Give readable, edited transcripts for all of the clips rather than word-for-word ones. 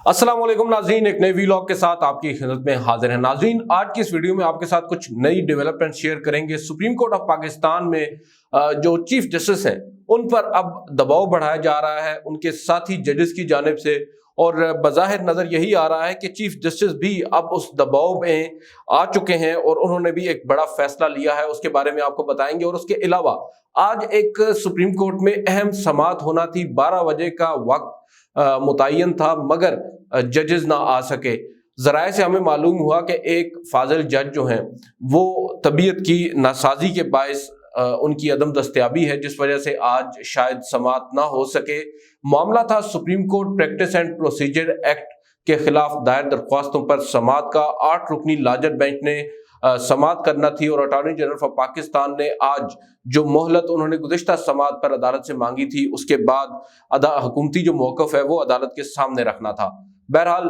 अस्सलाम वालेकुम नाज़रीन, एक नए वीलॉग के साथ आपकी खिदमत में हाजिर है। नाज़रीन, आज की इस वीडियो में आपके साथ कुछ नई डेवलपमेंट शेयर करेंगे। सुप्रीम कोर्ट ऑफ पाकिस्तान में जो चीफ जस्टिस हैं उन पर अब दबाव बढ़ाया जा रहा है उनके साथी जजेस की जानिब से, और बज़ाहिर नज़र यही आ रहा है कि चीफ जस्टिस भी अब उस दबाव में आ चुके हैं और उन्होंने भी एक बड़ा फैसला लिया है, उसके बारे में आपको बताएंगे। और उसके अलावा आज एक सुप्रीम कोर्ट में अहम समाअत होना थी, 12 बजे का वक्त मुतय्यन था, मगर जजेस ना आ सके। ज़राए से हमें मालूम हुआ कि एक फाजिल जज जो हैं वो तबीयत की नासाजी के बायस उनकी अदम दस्तयाबी है, जिस वजह से आज शायद समाअत ना हो सके। मामला था supreme court practice and procedure act के खिलाफ दायर दरख्वास्तों पर समाअत का। 8 रुकनी लार्जर बेंच ने समाअत करना थी और अटॉर्नी जनरल फॉर पाकिस्तान ने आज जो मोहलत उन्होंने गुज़िश्ता समाअत पर अदालत से मांगी थी, उसके बाद हुकूमती जो मौक़िफ़ है वो अदालत के सामने रखना था। बहरहाल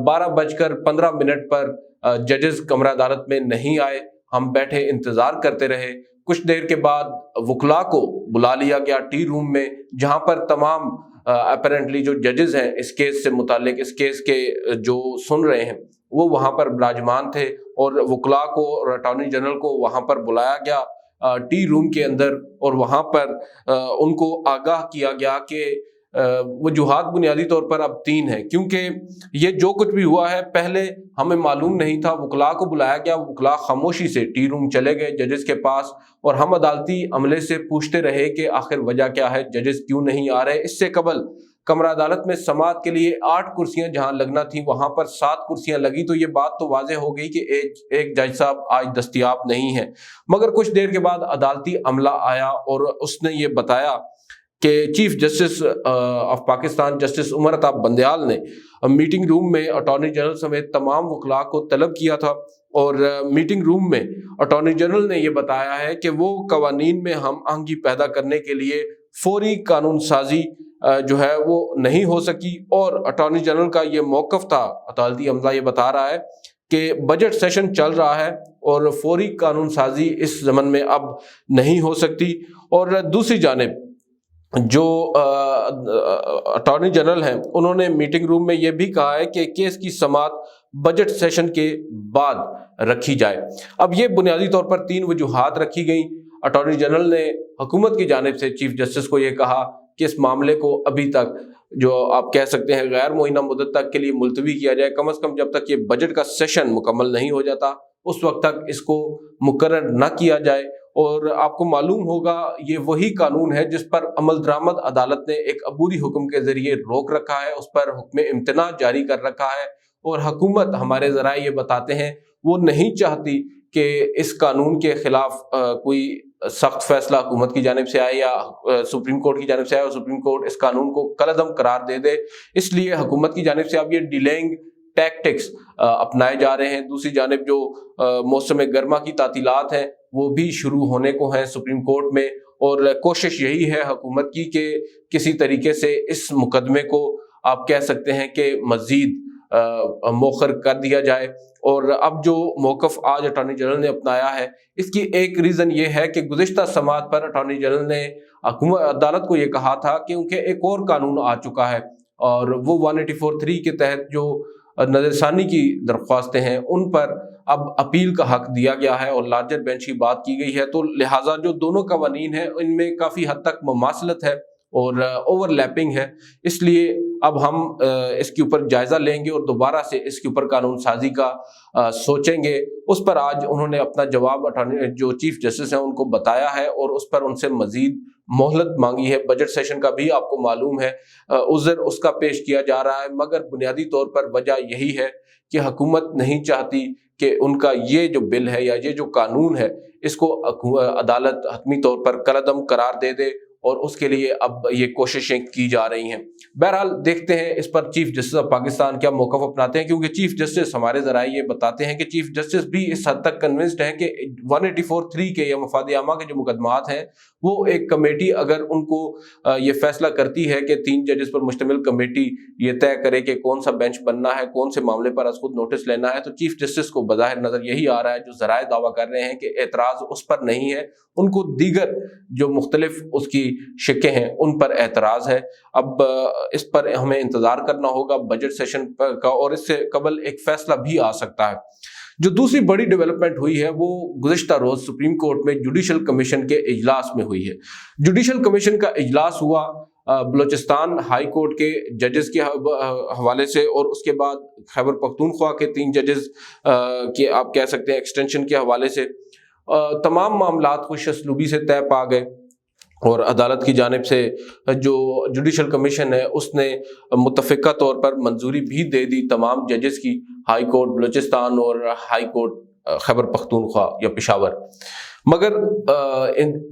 12:15 पर जजेस कमरा अदालत में नहीं आए। हम बैठे इंतजार करते रहे। कुछ देर के बाद वकला को बुला लिया गया टी रूम में, जहां पर तमाम अपेरेंटली जो जजेस हैं इस केस से मुतालिक, इस केस के जो सुन रहे हैं वो वहां पर विराजमान थे, और वकला को और अटॉर्नी जनरल को वहां पर बुलाया गया टी रूम के अंदर, और वहां पर उनको आगाह किया गया कि वजूहात बुनियादी तौर पर अब 3 है, क्योंकि ये जो कुछ भी हुआ है पहले हमें मालूम नहीं था। वकला को बुलाया गया, वकला खामोशी से टी रूम चले गए जजेस के पास, और हम अदालती अमले से पूछते रहे कि आखिर वजह क्या है, जजेस क्यों नहीं आ रहे। इससे कबल कमरा अदालत में समाअत के लिए 8 कुर्सियां जहां लगना थी वहां पर 7 कुर्सियां लगी, तो ये बात तो वाज़ेह हो गई कि एक जज साहब आज दस्तयाब नहीं है। मगर कुछ देर के बाद अदालती अमला आया और उसने ये बताया कि chief justice of Pakistan justice Umar Ata Bandial ने मीटिंग रूम में अटॉर्नी जनरल समेत तमाम वकला को तलब किया था, और मीटिंग रूम में अटॉर्नी जनरल ने यह बताया है कि वो कवानीन में हम आहंगी पैदा करने के लिए फौरी कानून साजी जो है वो नहीं हो सकी। और अटॉर्नी जनरल का ये मौक़िफ़ था, अदालती अमला ये बता रहा है कि बजट सेशन चल रहा है और फौरी कानून साजी इस ज़मन में अब नहीं हो सकती। और दूसरी जानिब जो अटॉर्नी जनरल हैं उन्होंने मीटिंग रूम में यह भी कहा है कि केस की समाअत बजट सेशन के बाद रखी जाए। अब ये बुनियादी तौर पर 3 वजूहात रखी गई। अटॉर्नी जनरल ने हुकूमत की जानिब से चीफ जस्टिस को यह कहा कि इस मामले को अभी तक जो आप कह सकते हैं गैर मुअय्यना मुद्दत तक के लिए मुलतवी किया जाए, कम अज़ कम जब तक ये बजट का सेशन मुकम्मल नहीं हो जाता उस वक्त तक इसको मुकर्रर न किया जाए। और आपको मालूम होगा ये वही कानून है जिस पर अमल दरामद अदालत ने एक अबूरी हुक्म के जरिए रोक रखा है, उस पर हुक्म इम्तना जारी कर रखा है, और हुकूमत हमारे ज़राए ये बताते हैं वो नहीं चाहती कि इस कानून के खिलाफ कोई सख्त फैसला हुकूमत की जानिब से आए या सुप्रीम कोर्ट की जानिब से आए और सुप्रीम कोर्ट इस कानून को कलअदम करार दे दे। इसलिए हुकूमत की जानिब से अब ये डिलेइंग टैक्टिक्स अपनाए जा रहे हैं। दूसरी जानिब जो मौसम गर्मा की तातीलात हैं वो भी शुरू होने को हैं सुप्रीम कोर्ट में, और कोशिश यही है हुकूमत की कि किसी तरीके से इस मुकदमे को आप कह सकते हैं कि मज़ीद मौखर कर दिया जाए। और अब जो मौक़िफ़ आज अटॉर्नी जनरल ने अपनाया है इसकी एक रीज़न ये है कि गुज़िश्ता समाअत पर अटॉर्नी जनरल ने अदालत को ये कहा था कि उनके एक और कानून आ चुका है, और वो 184(3) के तहत जो नज़रसानी की दरख्वास्तें हैं उन पर अब अपील का हक दिया गया है और लार्जर बेंच की बात की गई है। तो लिहाजा जो दोनों कवानीन हैं इनमें काफ़ी हद तक मुमासलत है और ओवरलैपिंग है, इसलिए अब हम इसके ऊपर जायज़ा लेंगे और दोबारा से इसके ऊपर कानून साजी का सोचेंगे। उस पर आज उन्होंने अपना जवाब अटॉर्नी जो चीफ जस्टिस हैं उनको बताया है और उस पर उनसे मज़ीद मोहलत मांगी है। बजट सेशन का भी आपको मालूम है उज़्र उसका पेश किया जा रहा है, मगर बुनियादी तौर पर वजह यही है कि हुकूमत नहीं चाहती कि उनका ये जो बिल है या ये जो कानून है इसको अदालत हतमी तौर पर कलअदम करार दे दे, और उसके लिए अब ये कोशिशें की जा रही हैं। बहरहाल देखते हैं इस पर चीफ जस्टिस ऑफ पाकिस्तान क्या मौक़िफ़ अपनाते हैं, क्योंकि चीफ जस्टिस हमारे ज़राए ये बताते हैं कि चीफ जस्टिस भी इस हद तक कन्विंस्ड हैं कि 184(3) के या मफाद आमा के जो मुकदमात हैं वो एक कमेटी अगर उनको ये फैसला करती है कि 3 जजेस पर मुश्तमिल कमेटी ये तय करे कि कौन सा बेंच बनना है, कौन से मामले पर अज़ खुद नोटिस लेना है, तो चीफ जस्टिस को बज़ाहिर नज़र यही आ रहा है, जो ज़राए दावा कर रहे हैं कि एतराज़ उस पर नहीं है, उनको दीगर जो मुख्तलिफ उसकी शिक्के हैं उन पर एतराज़ है। अब इस पर हमें इंतज़ार करना होगा बजट सेशन का, और इससे कबल एक फैसला भी आ सकता है। जो दूसरी बड़ी डेवलपमेंट हुई है वो गुज़िश्ता रोज़ सुप्रीम कोर्ट में जुडिशल कमीशन के इजलास में हुई है। जुडिशल कमीशन का इजलास हुआ बलूचिस्तान हाई कोर्ट के जजेस के हवाले से, और उसके बाद खैबर पख्तूनख्वा के 3 जजेस के आप कह सकते हैं एक्सटेंशन के हवाले से तमाम मामलात खुश असलूबी से तय पा गए, और अदालत की जानिब से जो जुडिशल कमीशन है उसने मुत्तफ़िका तौर पर मंजूरी भी दे दी तमाम जजेस की, हाई कोर्ट बलूचिस्तान और हाई कोर्ट खैबर पख्तूनख्वा या पेशावर। मगर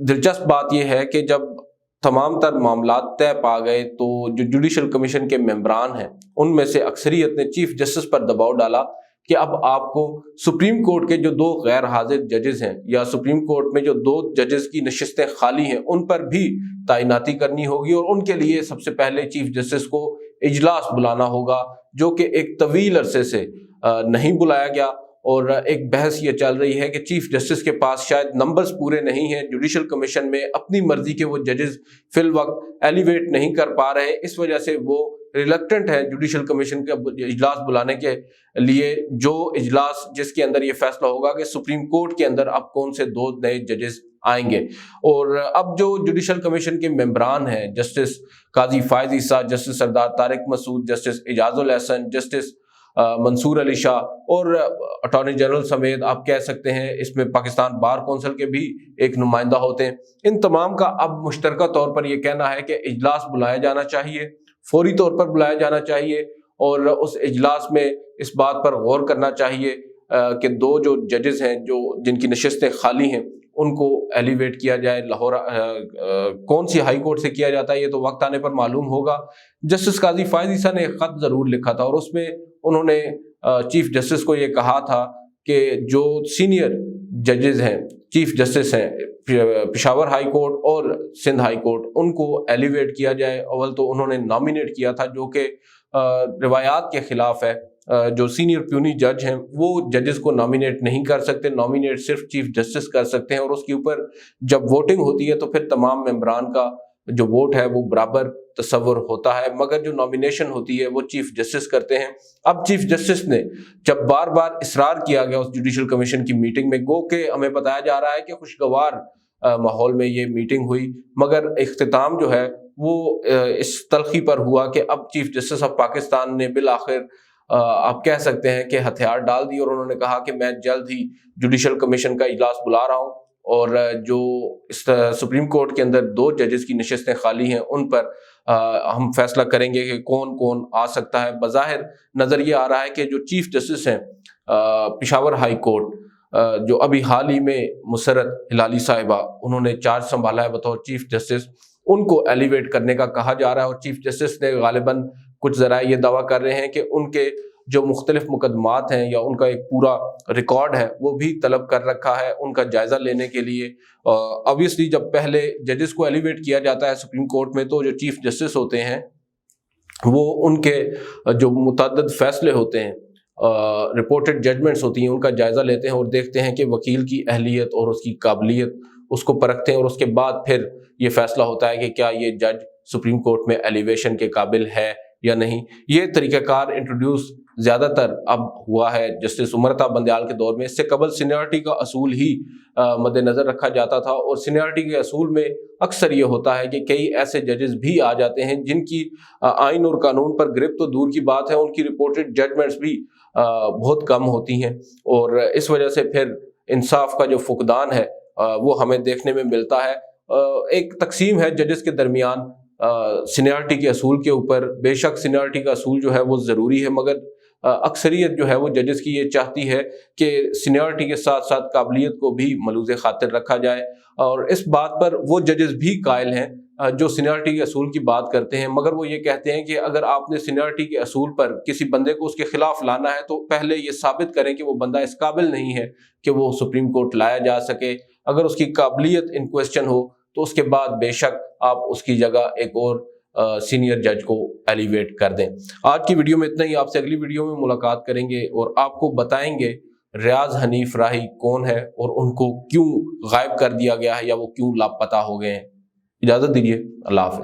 दिलचस्प बात यह है कि जब तमाम तर मामलात तय पा गए तो जो जुडिशल कमीशन के मेंबरान हैं उनमें से अक्सरियत ने चीफ जस्टिस पर दबाव डाला कि अब आपको सुप्रीम कोर्ट के जो 2 गैर हाजिर जजेस हैं या सुप्रीम कोर्ट में जो 2 जजेस की नशिस्तें खाली हैं उन पर भी तैनाती करनी होगी, और उनके लिए सबसे पहले चीफ जस्टिस को इजलास बुलाना होगा, जो कि एक तवील अरसे से नहीं बुलाया गया। और एक बहस ये चल रही है कि चीफ जस्टिस के पास शायद नंबर्स पूरे नहीं हैं, जुडिशल कमीशन में अपनी मर्जी के वो जजेस फिल वक्त एलिवेट नहीं कर पा रहे, इस वजह से वो रिलक्टेंट है जुडिशल कमीशन का इजलास बुलाने के लिए, जो इजलास जिसके अंदर ये फैसला होगा कि सुप्रीम कोर्ट के अंदर अब कौन से 2 नए जजेस आएंगे। और अब जो जुडिशल कमीशन के मेंबरान हैं, जस्टिस काजी फायज ईसा, जस्टिस सरदार तारिक मसूद, जस्टिस एजाजुल एहसन, जस्टिस मंसूर अली शाह और अटॉर्नी जनरल समेत आप कह सकते हैं इसमें पाकिस्तान बार कौंसिल के भी एक नुमाइंदा होते हैं, इन तमाम का अब मुश्तरका तौर पर यह कहना है कि इजलास बुलाया जाना चाहिए, फौरी तौर पर बुलाया जाना चाहिए, और उस इजलास में इस बात पर गौर करना चाहिए कि 2 जो जजेस हैं जो जिनकी नशिस्तें खाली हैं उनको एलिवेट किया जाए। लाहौर कौन सी हाई कोर्ट से किया जाता है ये तो वक्त आने पर मालूम होगा। जस्टिस काजी फायज ईसा ने एक खत ज़रूर लिखा था और उसमें उन्होंने चीफ जस्टिस को ये कहा था कि जो सीनियर जजेस हैं, चीफ जस्टिस हैं पेशावर हाई कोर्ट और सिंध हाई कोर्ट, उनको एलिवेट किया जाए। अव्वल तो उन्होंने नॉमिनेट किया था जो कि रिवायात के खिलाफ है, जो सीनियर प्यूनी जज हैं वो जजेस को नॉमिनेट नहीं कर सकते, नॉमिनेट सिर्फ चीफ जस्टिस कर सकते हैं, और उसके ऊपर जब वोटिंग होती है तो फिर तमाम मेंबरान का जो वोट है वो बराबर तस्वर होता है, मगर जो नॉमिनेशन होती है वो चीफ जस्टिस करते हैं। अब चीफ जस्टिस ने जब बार बार इसरार किया गया उस जुडिशल कमीशन की मीटिंग में, गो के हमें बताया जा रहा है कि खुशगवार माहौल में ये मीटिंग हुई, मगर इख्तिताम जो है वो इस तलखी पर हुआ कि अब चीफ जस्टिस ऑफ पाकिस्तान ने बिल आखिर आप कह सकते हैं कि हथियार डाल दिए, और उन्होंने कहा कि मैं जल्द ही जुडिशल कमीशन का इजलास बुला रहा हूँ, और जो इस सुप्रीम कोर्ट के अंदर 2 जजेस की नशिस्तें खाली हैं उन पर हम फैसला करेंगे कि कौन कौन आ सकता है। बज़ाहिर नज़र ये आ रहा है कि जो चीफ जस्टिस हैं पेशावर हाई कोर्ट, जो अभी हाल ही में मुसरत हिलाली साहिबा उन्होंने चार्ज संभाला है बतौर चीफ जस्टिस, उनको एलिवेट करने का कहा जा रहा है। और चीफ जस्टिस ने गालिबन कुछ ज़राए ये दावा कर रहे हैं कि उनके जो मुख्तलिफ मुकदमात हैं या उनका एक पूरा रिकॉर्ड है वो भी तलब कर रखा है उनका जायज़ा लेने के लिए। ऑब्वियसली जब पहले जजेस को एलिवेट किया जाता है सुप्रीम कोर्ट में तो जो चीफ जस्टिस होते हैं वो उनके जो मुतअद्दिद फैसले होते हैं, रिपोर्टेड जजमेंट्स होती हैं, उनका जायज़ा लेते हैं और देखते हैं कि वकील की अहलियत और उसकी काबिलियत उसको परखते हैं, और उसके बाद फिर ये फैसला होता है कि क्या ये जज सुप्रीम कोर्ट में एलिवेशन के काबिल है या नहीं। ये तरीक़ाकार इंट्रोड्यूस ज़्यादातर अब हुआ है जस्टिस उमर अता बंदयाल के दौर में। इससे कबल सीनियरिटी का असूल ही मद्देनज़र रखा जाता था, और सीनियरिटी के असूल में अक्सर ये होता है कि कई ऐसे जजेस भी आ जाते हैं जिनकी आइन और कानून पर गिरफ्त तो दूर की बात है, उनकी रिपोर्टेड जजमेंट्स भी बहुत कम होती हैं, और इस वजह से फिर इंसाफ का जो फुकदान है वो हमें देखने में मिलता है। एक तकसीम है जजेस के दरमियान सीनियरिटी के असूल के ऊपर। बेशक सीनियरिटी का असूल जो है वो ज़रूरी है, मगर अक्सरियत जो है वो जजेस की ये चाहती है कि सीनियरिटी के साथ साथ काबिलियत को भी मलूज़े खातिर रखा जाए, और इस बात पर वो जजेस भी कायल हैं जो सीनियरिटी के असूल की बात करते हैं, मगर वो ये कहते हैं कि अगर आपने सीनियरिटी के असूल पर किसी बंदे को उसके खिलाफ लाना है तो पहले ये साबित करें कि वो बंदा इस काबिल नहीं है कि वो सुप्रीम कोर्ट लाया जा सके। अगर उसकी काबिलियत इन क्वेश्चन हो तो उसके बाद बेशक आप उसकी जगह एक और सीनियर जज को एलिवेट कर दें। आज की वीडियो में इतना ही, आपसे अगली वीडियो में मुलाकात करेंगे और आपको बताएंगे रियाज हनीफ राही कौन है और उनको क्यों गायब कर दिया गया है या वो क्यों लापता हो गए हैं। اجازت دیجیے، اللہ حافظ۔